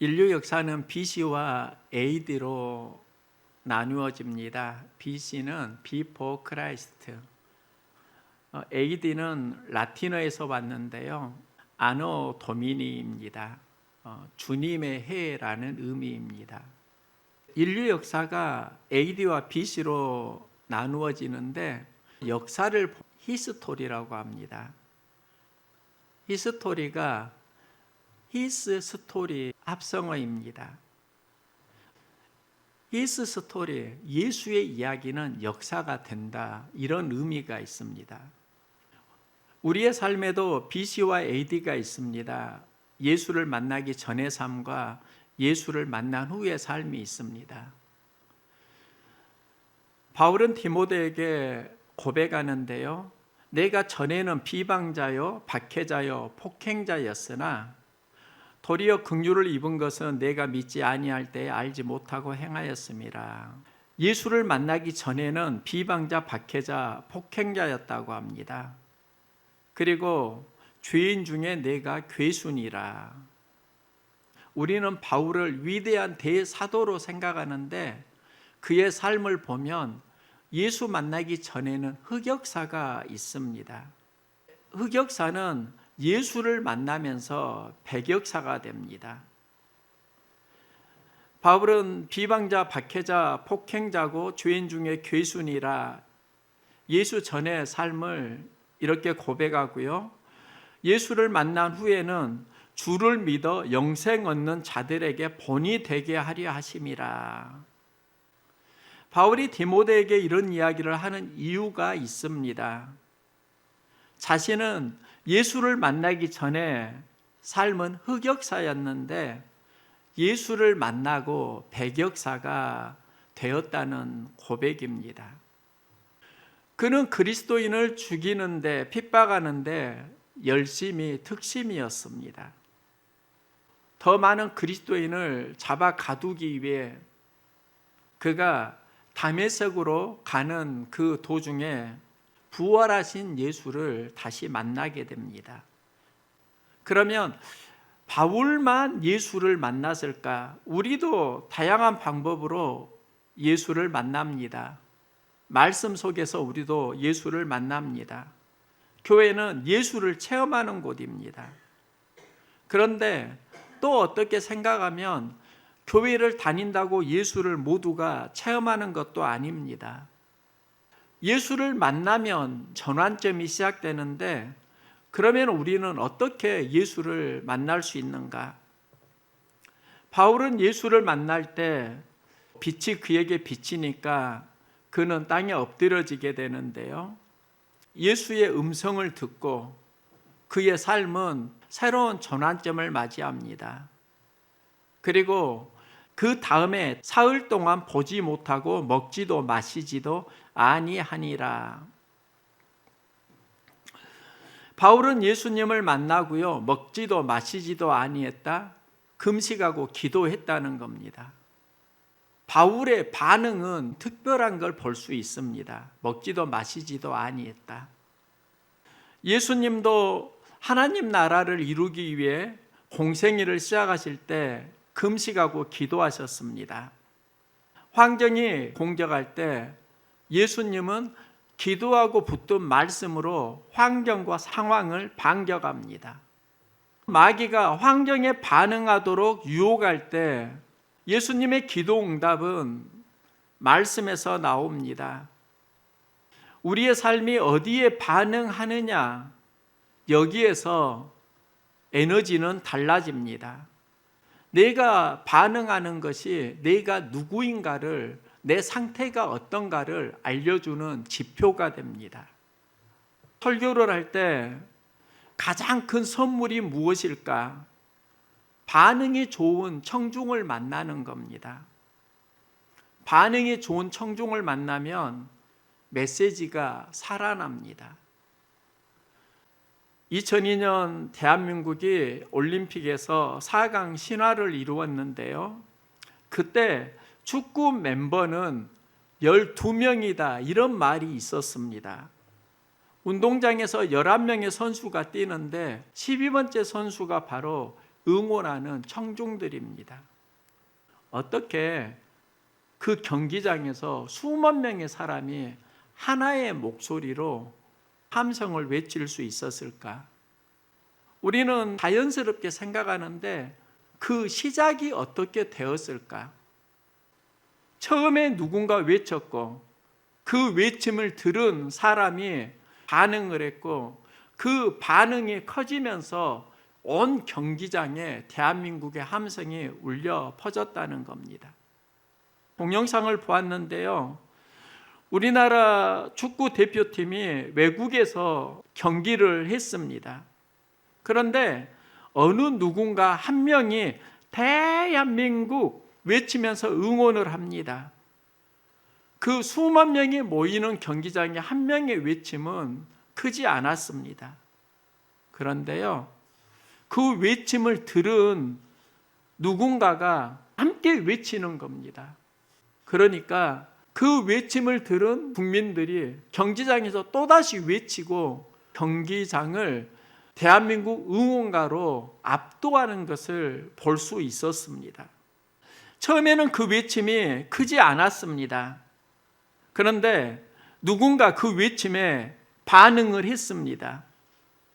인류 역사는 BC와 AD로 나누어집니다. BC는 Before Christ, AD는 라틴어에서 왔는데요. 아노 도미니입니다. 주님의 해라는 의미입니다. 인류 역사가 AD와 BC로 나누어지는데 역사를 히스토리라고 합니다. 히스토리가 히스 스토리 합성어입니다. 히스 스토리, 예수의 이야기는 역사가 된다, 이런 의미가 있습니다. 우리의 삶에도 BC와 AD가 있습니다. 예수를 만나기 전의 삶과 예수를 만난 후의 삶이 있습니다. 바울은 디모데에게 고백하는데요. 내가 전에는 비방자요, 박해자요, 폭행자였으나 도리어 긍휼을 입은 것은 내가 믿지 아니할 때에 알지 못하고 행하였음이라. 예수를 만나기 전에는 비방자, 박해자, 폭행자였다고 합니다. 그리고 죄인 중에 내가 괴순이라. 우리는 바울을 위대한 대사도로 생각하는데 그의 삶을 보면 예수 만나기 전에는 흑역사가 있습니다. 흑역사는 예수를 만나면서 백역사가 됩니다. 바울은 비방자, 박해자, 폭행자고 죄인 중에 괴순이라 예수 전의 삶을 이렇게 고백하고요. 예수를 만난 후에는 주를 믿어 영생 얻는 자들에게 본이 되게 하려 하심이라. 바울이 디모데에게 이런 이야기를 하는 이유가 있습니다. 자신은 예수를 만나기 전에 삶은 흑역사였는데 예수를 만나고 백역사가 되었다는 고백입니다. 그는 그리스도인을 죽이는데, 핍박하는데 열심히 특심이었습니다. 더 많은 그리스도인을 잡아 가두기 위해 그가 다메섹으로 가는 그 도중에 부활하신 예수를 다시 만나게 됩니다. 그러면 바울만 예수를 만났을까? 우리도 다양한 방법으로 예수를 만납니다. 말씀 속에서 우리도 예수를 만납니다. 교회는 예수를 체험하는 곳입니다. 그런데 또 어떻게 생각하면 교회를 다닌다고 예수를 모두가 체험하는 것도 아닙니다. 예수를 만나면 전환점이 시작되는데 그러면 우리는 어떻게 예수를 만날 수 있는가? 바울은 예수를 만날 때 빛이 그에게 비치니까 그는 땅에 엎드려지게 되는데요. 예수의 음성을 듣고 그의 삶은 새로운 전환점을 맞이합니다. 그리고 그 다음에 사흘 동안 보지 못하고 먹지도 마시지도 아니하니라. 바울은 예수님을 만나고요, 먹지도 마시지도 아니했다, 금식하고 기도했다는 겁니다. 바울의 반응은 특별한 걸 볼 수 있습니다. 먹지도 마시지도 아니했다. 예수님도 하나님 나라를 이루기 위해 공생애를 시작하실 때 금식하고 기도하셨습니다. 환경이 공격할 때 예수님은 기도하고 붙든 말씀으로 환경과 상황을 반격합니다. 마귀가 환경에 반응하도록 유혹할 때 예수님의 기도 응답은 말씀에서 나옵니다. 우리의 삶이 어디에 반응하느냐, 여기에서 에너지는 달라집니다. 내가 반응하는 것이 내가 누구인가를, 내 상태가 어떤가를 알려주는 지표가 됩니다. 설교를 할 때 가장 큰 선물이 무엇일까? 반응이 좋은 청중을 만나는 겁니다. 반응이 좋은 청중을 만나면 메시지가 살아납니다. 2002년 대한민국이 올림픽에서 4강 신화를 이루었는데요. 그때 축구 멤버는 12명이다, 이런 말이 있었습니다. 운동장에서 11명의 선수가 뛰는데 12번째 선수가 바로 응원하는 청중들입니다. 어떻게 그 경기장에서 수만 명의 사람이 하나의 목소리로 함성을 외칠 수 있었을까? 우리는 자연스럽게 생각하는데 그 시작이 어떻게 되었을까? 처음에 누군가 외쳤고 그 외침을 들은 사람이 반응을 했고 그 반응이 커지면서 온 경기장에 대한민국의 함성이 울려 퍼졌다는 겁니다. 동영상을 보았는데요. 우리나라 축구 대표팀이 외국에서 경기를 했습니다. 그런데 어느 누군가 한 명이 대한민국 외치면서 응원을 합니다. 그 수만 명이 모이는 경기장에 한 명의 외침은 크지 않았습니다. 그런데요, 그 외침을 들은 누군가가 함께 외치는 겁니다. 그러니까 그 외침을 들은 국민들이 경기장에서 또다시 외치고 경기장을 대한민국 응원가로 압도하는 것을 볼 수 있었습니다. 처음에는 그 외침이 크지 않았습니다. 그런데 누군가 그 외침에 반응을 했습니다.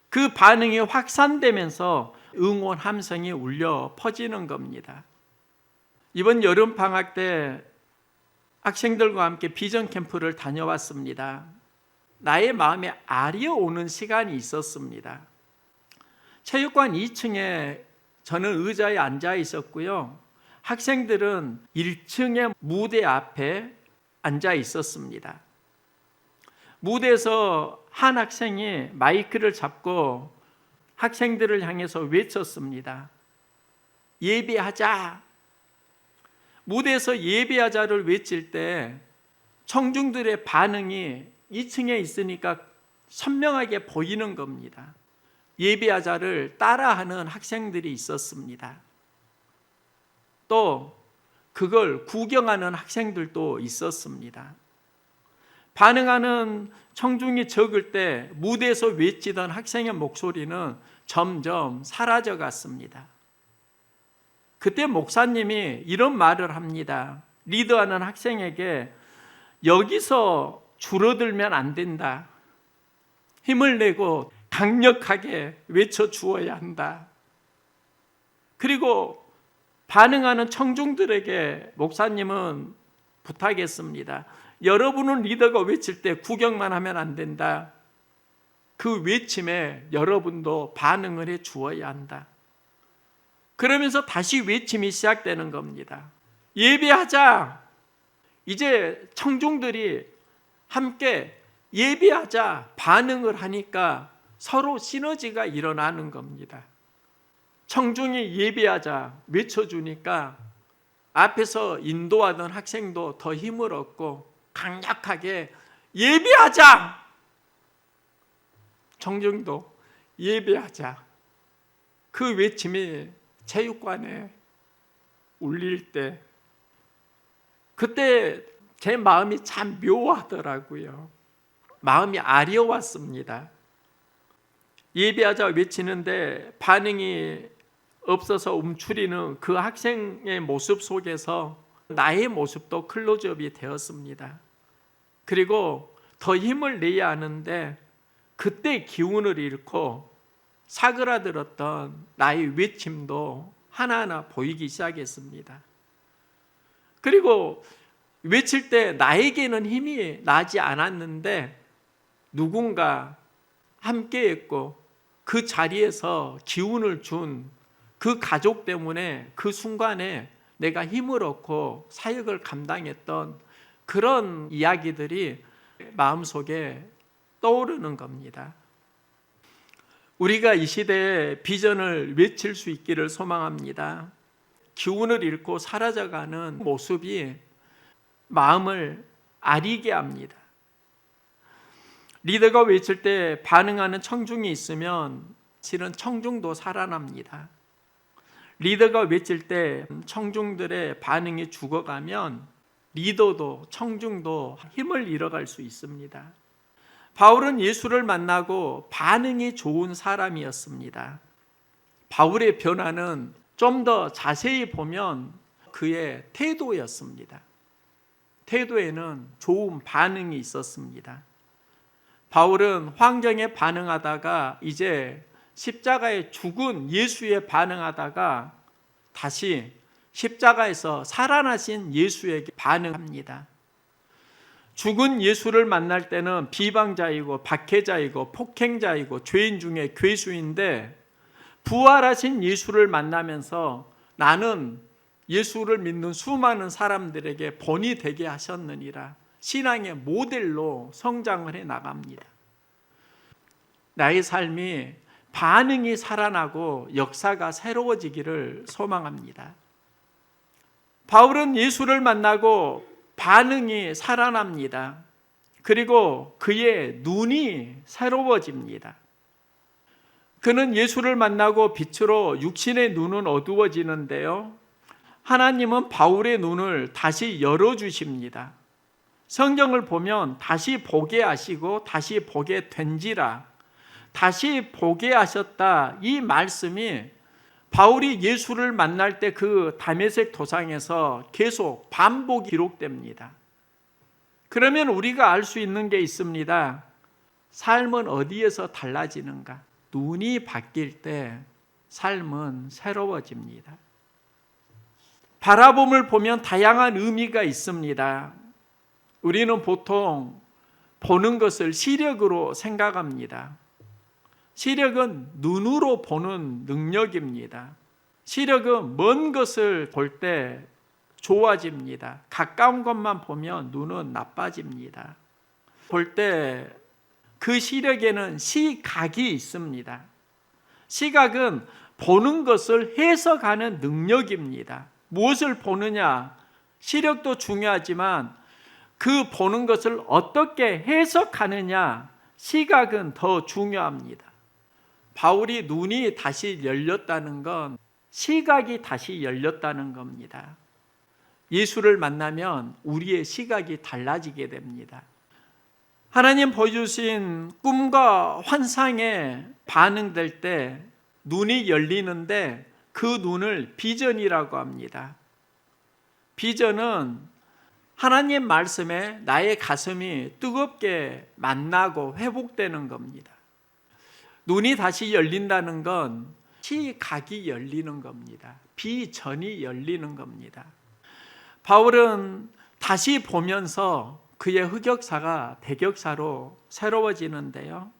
그 반응이 확산되면서 응원 함성이 울려 퍼지는 겁니다. 이번 여름 방학 때 학생들과 함께 비전 캠프를 다녀왔습니다. 나의 마음에 아려오는 시간이 있었습니다. 체육관 2층에 저는 의자에 앉아 있었고요. 학생들은 1층의 무대 앞에 앉아 있었습니다. 무대에서 한 학생이 마이크를 잡고 학생들을 향해서 외쳤습니다. 예배하자. 무대에서 예배하자를 외칠 때 청중들의 반응이 2층에 있으니까 선명하게 보이는 겁니다. 예배하자를 따라하는 학생들이 있었습니다. 또 그걸 구경하는 학생들도 있었습니다. 반응하는 청중이 적을 때 무대에서 외치던 학생의 목소리는 점점 사라져 갔습니다. 그때 목사님이 이런 말을 합니다. 리더하는 학생에게 여기서 줄어들면 안 된다. 힘을 내고 강력하게 외쳐 주어야 한다. 그리고 반응하는 청중들에게 목사님은 부탁했습니다. 여러분은 리더가 외칠 때 구경만 하면 안 된다. 그 외침에 여러분도 반응을 해 주어야 한다. 그러면서 다시 외침이 시작되는 겁니다. 예배하자. 이제 청중들이 함께 예배하자 반응을 하니까 서로 시너지가 일어나는 겁니다. 청중이 예배하자 외쳐주니까 앞에서 인도하던 학생도 더 힘을 얻고 강력하게 예배하자. 청중도 예배하자. 그 외침이 체육관에 울릴 때 그때 제 마음이 참 묘하더라고요. 마음이 아려왔습니다. 예배하자 외치는데 반응이 없어서 움츠리는 그 학생의 모습 속에서 나의 모습도 클로즈업이 되었습니다. 그리고 더 힘을 내야 하는데 그때 기운을 잃고 사그라들었던 나의 외침도 하나하나 보이기 시작했습니다. 그리고 외칠 때 나에게는 힘이 나지 않았는데 누군가 함께했고 그 자리에서 기운을 준 그 가족 때문에 그 순간에 내가 힘을 얻고 사역을 감당했던 그런 이야기들이 마음속에 떠오르는 겁니다. 우리가 이 시대에 비전을 외칠 수 있기를 소망합니다. 기운을 잃고 사라져가는 모습이 마음을 아리게 합니다. 리더가 외칠 때 반응하는 청중이 있으면 실은 청중도 살아납니다. 리더가 외칠 때 청중들의 반응이 죽어가면 리더도 청중도 힘을 잃어갈 수 있습니다. 바울은 예수를 만나고 반응이 좋은 사람이었습니다. 바울의 변화는 좀 더 자세히 보면 그의 태도였습니다. 태도에는 좋은 반응이 있었습니다. 바울은 환경에 반응하다가 이제 십자가에 죽은 예수에 반응하다가 다시 십자가에서 살아나신 예수에게 반응합니다. 죽은 예수를 만날 때는 비방자이고 박해자이고 폭행자이고 죄인 중에 괴수인데, 부활하신 예수를 만나면서 나는 예수를 믿는 수많은 사람들에게 본이 되게 하셨느니라, 신앙의 모델로 성장을 해 나갑니다. 나의 삶이 반응이 살아나고 역사가 새로워지기를 소망합니다. 바울은 예수를 만나고 반응이 살아납니다. 그리고 그의 눈이 새로워집니다. 그는 예수를 만나고 빛으로 육신의 눈은 어두워지는데요, 하나님은 바울의 눈을 다시 열어주십니다. 성경을 보면 다시 보게 하시고 다시 보게 된지라, 다시 보게 하셨다, 이 말씀이 바울이 예수를 만날 때 그 다메섹 도상에서 계속 반복이 기록됩니다. 그러면 우리가 알 수 있는 게 있습니다. 삶은 어디에서 달라지는가? 눈이 바뀔 때 삶은 새로워집니다. 바라봄을 보면 다양한 의미가 있습니다. 우리는 보통 보는 것을 시력으로 생각합니다. 시력은 눈으로 보는 능력입니다. 시력은 먼 것을 볼 때 좋아집니다. 가까운 것만 보면 눈은 나빠집니다. 볼 때 그 시력에는 시각이 있습니다. 시각은 보는 것을 해석하는 능력입니다. 무엇을 보느냐, 시력도 중요하지만 그 보는 것을 어떻게 해석하느냐, 시각은 더 중요합니다. 바울이 눈이 다시 열렸다는 건 시각이 다시 열렸다는 겁니다. 예수를 만나면 우리의 시각이 달라지게 됩니다. 하나님 보여주신 꿈과 환상에 반응될 때 눈이 열리는데 그 눈을 비전이라고 합니다. 비전은 하나님 말씀에 나의 가슴이 뜨겁게 만나고 회복되는 겁니다. 눈이 다시 열린다는 건 시각이 열리는 겁니다. 비전이 열리는 겁니다. 바울은 다시 보면서 그의 흑역사가 대격사로 새로워지는데요,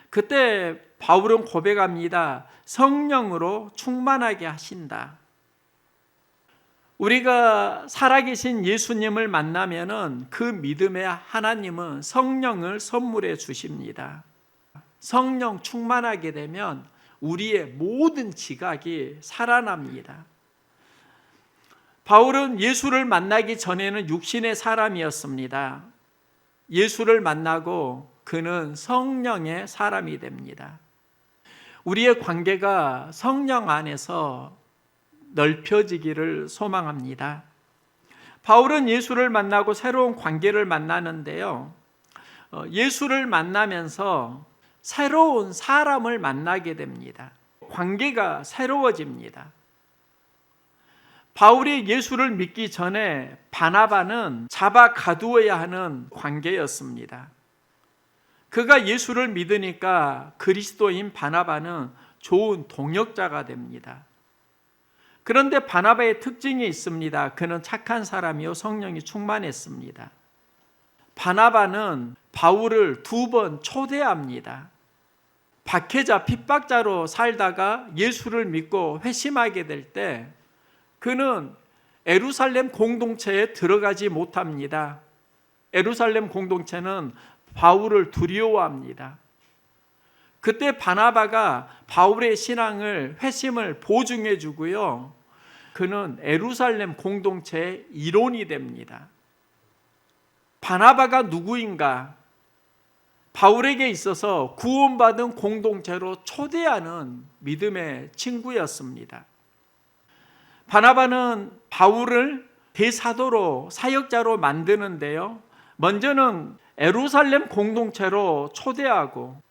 그때 바울은 고백합니다. 성령으로 충만하게 하신다. 우리가 살아계신 예수님을 만나면은 그 믿음에 하나님은 성령을 선물해 주십니다. 성령 충만하게 되면 우리의 모든 지각이 살아납니다. 바울은 예수를 만나기 전에는 육신의 사람이었습니다. 예수를 만나고 그는 성령의 사람이 됩니다. 우리의 관계가 성령 안에서 넓혀지기를 소망합니다. 바울은 예수를 만나고 새로운 관계를 만나는데요, 예수를 만나면서 새로운 사람을 만나게 됩니다. 관계가 새로워집니다. 바울이 예수를 믿기 전에 바나바는 잡아 가두어야 하는 관계였습니다. 그가 예수를 믿으니까 그리스도인 바나바는 좋은 동역자가 됩니다. 그런데 바나바의 특징이 있습니다. 그는 착한 사람이요 성령이 충만했습니다. 바나바는 바울을 2번 초대합니다. 박해자, 핍박자로 살다가 예수를 믿고 회심하게 될 때 그는 예루살렘 공동체에 들어가지 못합니다. 예루살렘 공동체는 바울을 두려워합니다. 그때 바나바가 바울의 신앙을, 회심을 보증해 주고요, 그는 예루살렘 공동체의 일원이 됩니다. 바나바가 누구인가? 바울에게 있어서 구원받은 공동체로 초대하는 믿음의 친구였습니다. 바나바는 바울을 대사도로, 사역자로 만드는데요, 먼저는 예루살렘 공동체로 초대하고,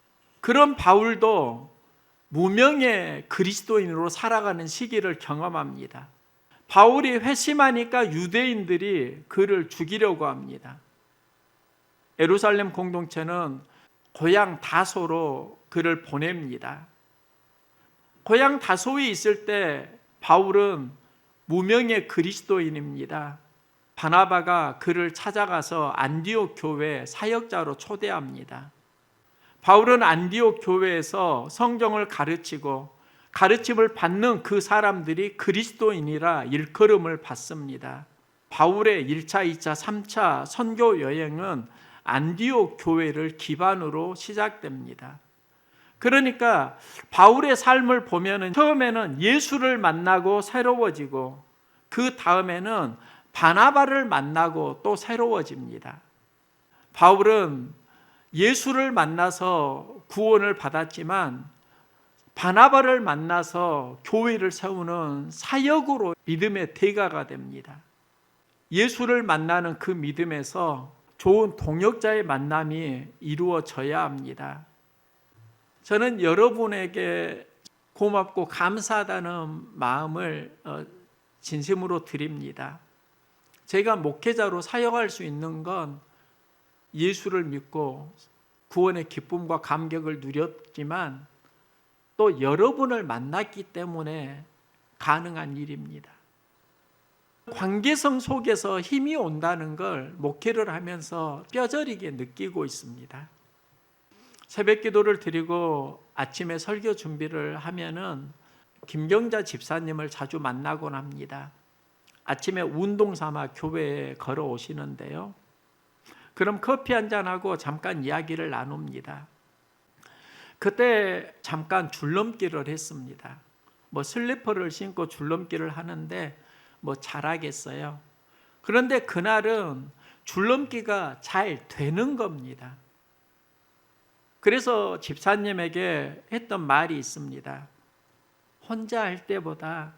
그런 바울도 무명의 그리스도인으로 살아가는 시기를 경험합니다. 바울이 회심하니까 유대인들이 그를 죽이려고 합니다. 예루살렘 공동체는 고향 다소로 그를 보냅니다. 고향 다소에 있을 때 바울은 무명의 그리스도인입니다. 바나바가 그를 찾아가서 안디옥 교회 사역자로 초대합니다. 바울은 안디옥 교회에서 성경을 가르치고 가르침을 받는 그 사람들이 그리스도인이라 일컬음을 받습니다. 바울의 1차, 2차, 3차 선교 여행은 안디옥 교회를 기반으로 시작됩니다. 그러니까 바울의 삶을 보면 처음에는 예수를 만나고 새로워지고 그 다음에는 바나바를 만나고 또 새로워집니다. 바울은 예수를 만나서 구원을 받았지만 바나바를 만나서 교회를 세우는 사역으로 믿음의 대가가 됩니다. 예수를 만나는 그 믿음에서 좋은 동역자의 만남이 이루어져야 합니다. 저는 여러분에게 고맙고 감사하다는 마음을 진심으로 드립니다. 제가 목회자로 사역할 수 있는 건 예수를 믿고 구원의 기쁨과 감격을 누렸지만 또 여러분을 만났기 때문에 가능한 일입니다. 관계성 속에서 힘이 온다는 걸 목회를 하면서 뼈저리게 느끼고 있습니다. 새벽 기도를 드리고 아침에 설교 준비를 하면은 김경자 집사님을 자주 만나곤 합니다. 아침에 운동 삼아 교회에 걸어오시는데요. 그럼 커피 한잔하고 잠깐 이야기를 나눕니다. 그때 잠깐 줄넘기를 했습니다. 슬리퍼를 신고 줄넘기를 하는데 잘하겠어요. 그런데 그날은 줄넘기가 잘 되는 겁니다. 그래서 집사님에게 했던 말이 있습니다. 혼자 할 때보다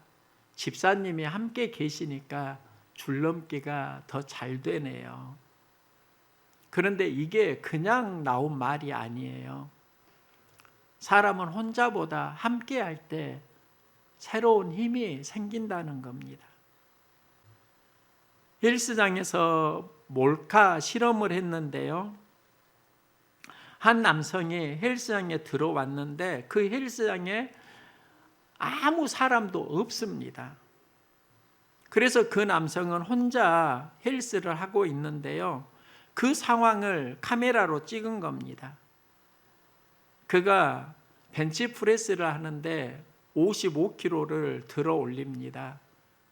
집사님이 함께 계시니까 줄넘기가 더 잘 되네요. 그런데 이게 그냥 나온 말이 아니에요. 사람은 혼자보다 함께 할 때 새로운 힘이 생긴다는 겁니다. 헬스장에서 몰카 실험을 했는데요. 한 남성이 헬스장에 들어왔는데 그 헬스장에 아무 사람도 없습니다. 그래서 그 남성은 혼자 헬스를 하고 있는데요. 그 상황을 카메라로 찍은 겁니다. 그가 벤치프레스를 하는데 55kg를 들어 올립니다.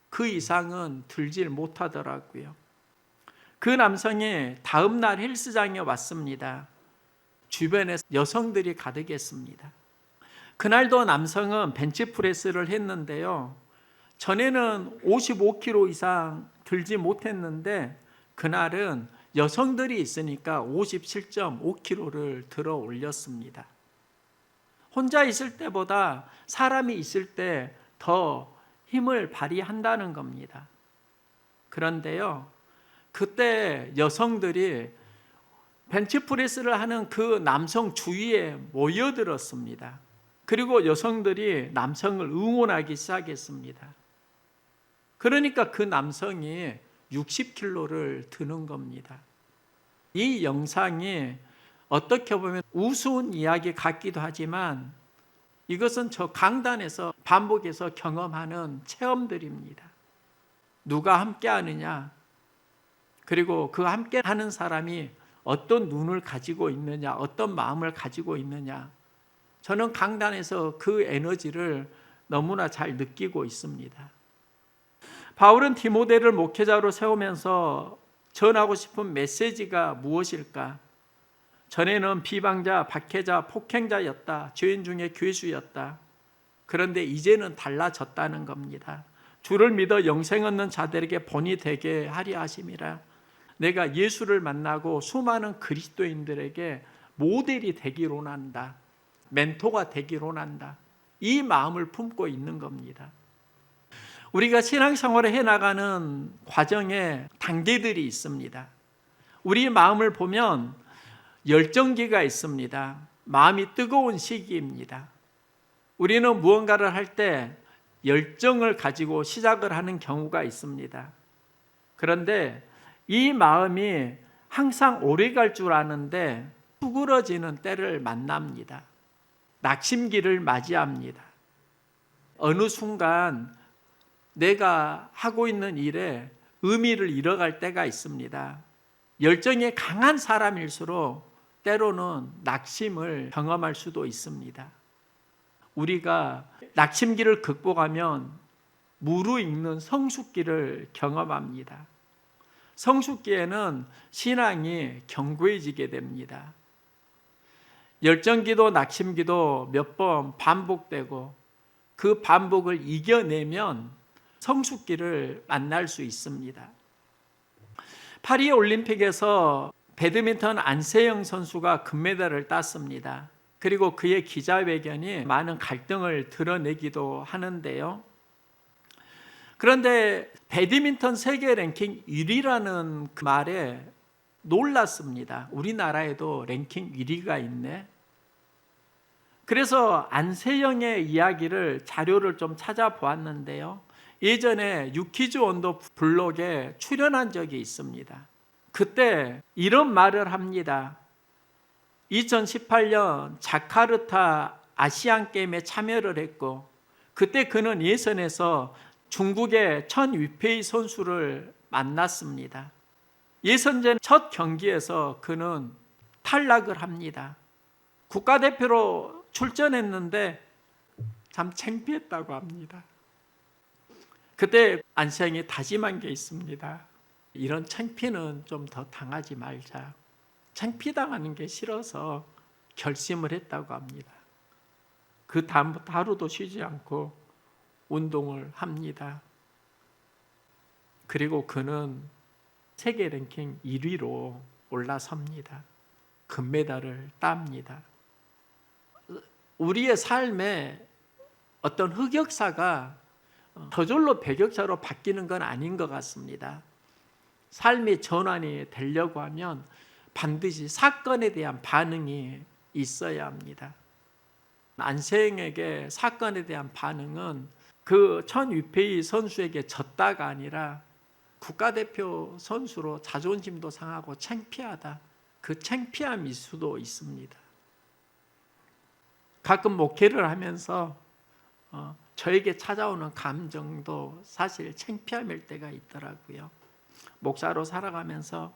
그 이상은 들질 못하더라고요. 그 남성이 다음 날 헬스장에 왔습니다. 주변에 여성들이 가득했습니다. 그날도 남성은 벤치프레스를 했는데요. 전에는 55kg 이상 들지 못했는데 그날은 여성들이 있으니까 57.5kg를 들어 올렸습니다. 혼자 있을 때보다 사람이 있을 때 더 힘을 발휘한다는 겁니다. 그런데요, 그때 여성들이 벤치프레스를 하는 그 남성 주위에 모여들었습니다. 그리고 여성들이 남성을 응원하기 시작했습니다. 그러니까 그 남성이 60kg를 드는 겁니다. 이 영상이 어떻게 보면 우스운 이야기 같기도 하지만 이것은 저 강단에서 반복해서 경험하는 체험들입니다. 누가 함께 하느냐, 그리고 그 함께 하는 사람이 어떤 눈을 가지고 있느냐, 어떤 마음을 가지고 있느냐, 저는 강단에서 그 에너지를 너무나 잘 느끼고 있습니다. 바울은 디모데를 목회자로 세우면서 전하고 싶은 메시지가 무엇일까? 전에는 비방자, 박해자, 폭행자였다. 죄인 중에 괴수였다. 그런데 이제는 달라졌다는 겁니다. 주를 믿어 영생 얻는 자들에게 본이 되게 하려 하심이라. 내가 예수를 만나고 수많은 그리스도인들에게 모델이 되기로 원한다. 멘토가 되기로 원한다. 이 마음을 품고 있는 겁니다. 우리가 신앙생활을 해나가는 과정에 단계들이 있습니다. 우리 마음을 보면 열정기가 있습니다. 마음이 뜨거운 시기입니다. 우리는 무언가를 할 때 열정을 가지고 시작을 하는 경우가 있습니다. 그런데 이 마음이 항상 오래 갈 줄 아는데 수그러지는 때를 만납니다. 낙심기를 맞이합니다. 어느 순간 내가 하고 있는 일에 의미를 잃어갈 때가 있습니다. 열정이 강한 사람일수록 때로는 낙심을 경험할 수도 있습니다. 우리가 낙심기를 극복하면 무르익는 성숙기를 경험합니다. 성숙기에는 신앙이 견고해지게 됩니다. 열정기도 낙심기도 몇 번 반복되고 그 반복을 이겨내면 성숙기를 만날 수 있습니다. 파리 올림픽에서 배드민턴 안세영 선수가 금메달을 땄습니다. 그리고 그의 기자회견이 많은 갈등을 드러내기도 하는데요. 그런데 배드민턴 세계 랭킹 1위라는 그 말에 놀랐습니다. 우리나라에도 랭킹 1위가 있네. 그래서 안세영의 이야기를 자료를 좀 찾아보았는데요. 예전에 유키즈 원더 블록에 출연한 적이 있습니다. 그때 이런 말을 합니다. 2018년 자카르타 아시안 게임에 참여를 했고 그때 그는 예선에서 중국의 천 위페이 선수를 만났습니다. 예선전 첫 경기에서 그는 탈락을 합니다. 국가대표로 출전했는데 참 창피했다고 합니다. 그때 안세영이 다짐한 게 있습니다. 이런 창피는 좀 더 당하지 말자. 창피당하는 게 싫어서 결심을 했다고 합니다. 그 다음부터 하루도 쉬지 않고 운동을 합니다. 그리고 그는 세계 랭킹 1위로 올라섭니다. 금메달을 땁니다. 우리의 삶에 어떤 흑역사가 저절로 백역사로 바뀌는 건 아닌 것 같습니다. 삶의 전환이 되려고 하면 반드시 사건에 대한 반응이 있어야 합니다. 안세영에게 사건에 대한 반응은 그 천 위페이 선수에게 졌다가 아니라 국가대표 선수로 자존심도 상하고 창피하다. 그 창피함일 수도 있습니다. 가끔 목회를 하면서 저에게 찾아오는 감정도 사실 창피함일 때가 있더라고요. 목사로 살아가면서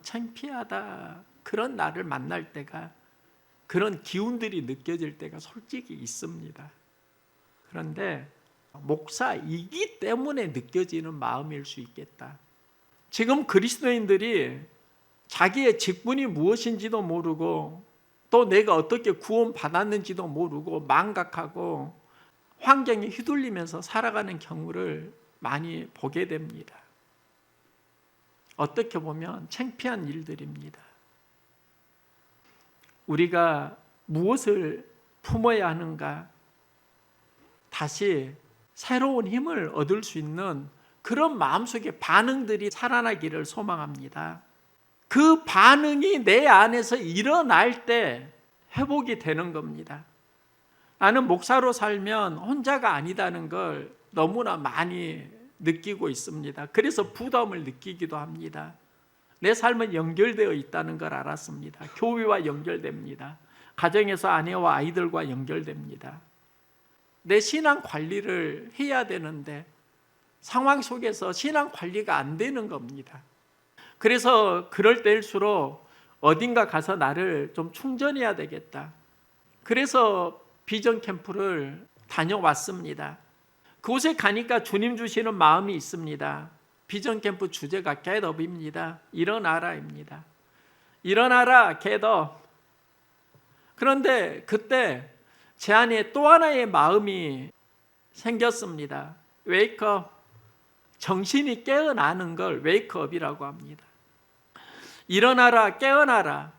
창피하다 그런 나를 만날 때가 그런 기운들이 느껴질 때가 솔직히 있습니다. 그런데 목사이기 때문에 느껴지는 마음일 수 있겠다. 지금 그리스도인들이 자기의 직분이 무엇인지도 모르고 또 내가 어떻게 구원받았는지도 모르고 망각하고 환경에 휘둘리면서 살아가는 경우를 많이 보게 됩니다. 어떻게 보면 창피한 일들입니다. 우리가 무엇을 품어야 하는가? 다시 새로운 힘을 얻을 수 있는 그런 마음속의 반응들이 살아나기를 소망합니다. 그 반응이 내 안에서 일어날 때 회복이 되는 겁니다. 나는 목사로 살면 혼자가 아니다는 걸 너무나 많이 느끼고 있습니다. 그래서 부담을 느끼기도 합니다. 내 삶은 연결되어 있다는 걸 알았습니다. 교회와 연결됩니다. 가정에서 아내와 아이들과 연결됩니다. 내 신앙 관리를 해야 되는데 상황 속에서 신앙 관리가 안 되는 겁니다. 그래서 그럴 때일수록 어딘가 가서 나를 좀 충전해야 되겠다. 그래서 비전 캠프를 다녀왔습니다. 그곳에 가니까 주님 주시는 마음이 있습니다. 비전 캠프 주제가 겟업입니다. 일어나라입니다. 일어나라 겟업. 그런데 그때 제 안에 또 하나의 마음이 생겼습니다. 웨이크업. 정신이 깨어나는 걸 웨이크업이라고 합니다. 일어나라, 깨어나라.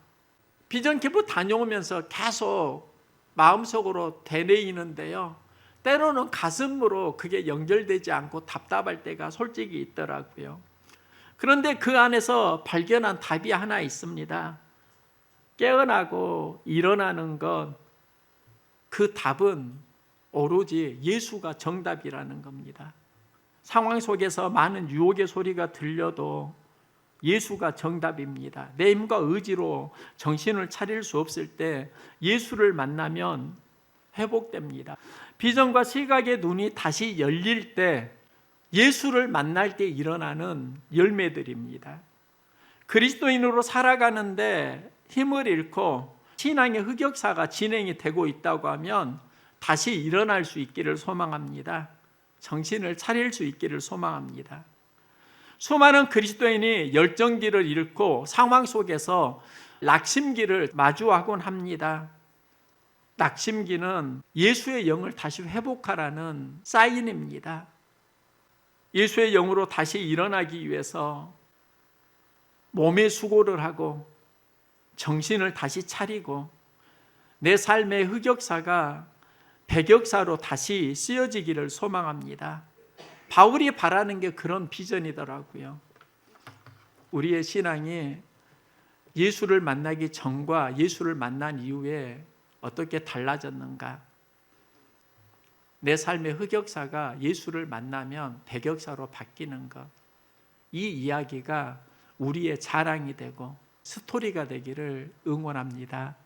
비전 캠프 다녀오면서 계속 마음속으로 되뇌이는데요. 때로는 가슴으로 그게 연결되지 않고 답답할 때가 솔직히 있더라고요. 그런데 그 안에서 발견한 답이 하나 있습니다. 깨어나고 일어나는 건 그 답은 오로지 예수가 정답이라는 겁니다. 상황 속에서 많은 유혹의 소리가 들려도 예수가 정답입니다. 내 힘과 의지로 정신을 차릴 수 없을 때 예수를 만나면 회복됩니다. 비전과 시각의 눈이 다시 열릴 때 예수를 만날 때 일어나는 열매들입니다. 그리스도인으로 살아가는데 힘을 잃고 신앙의 흑역사가 진행이 되고 있다고 하면 다시 일어날 수 있기를 소망합니다. 정신을 차릴 수 있기를 소망합니다. 수많은 그리스도인이 열정기를 잃고 상황 속에서 낙심기를 마주하곤 합니다. 낙심기는 예수의 영을 다시 회복하라는 사인입니다. 예수의 영으로 다시 일어나기 위해서 몸의 수고를 하고 정신을 다시 차리고 내 삶의 흑역사가 백역사로 다시 쓰여지기를 소망합니다. 바울이 바라는 게 그런 비전이더라고요. 우리의 신앙이 예수를 만나기 전과 예수를 만난 이후에 어떻게 달라졌는가? 내 삶의 흑역사가 예수를 만나면 백역사로 바뀌는 것. 이 이야기가 우리의 자랑이 되고 스토리가 되기를 응원합니다.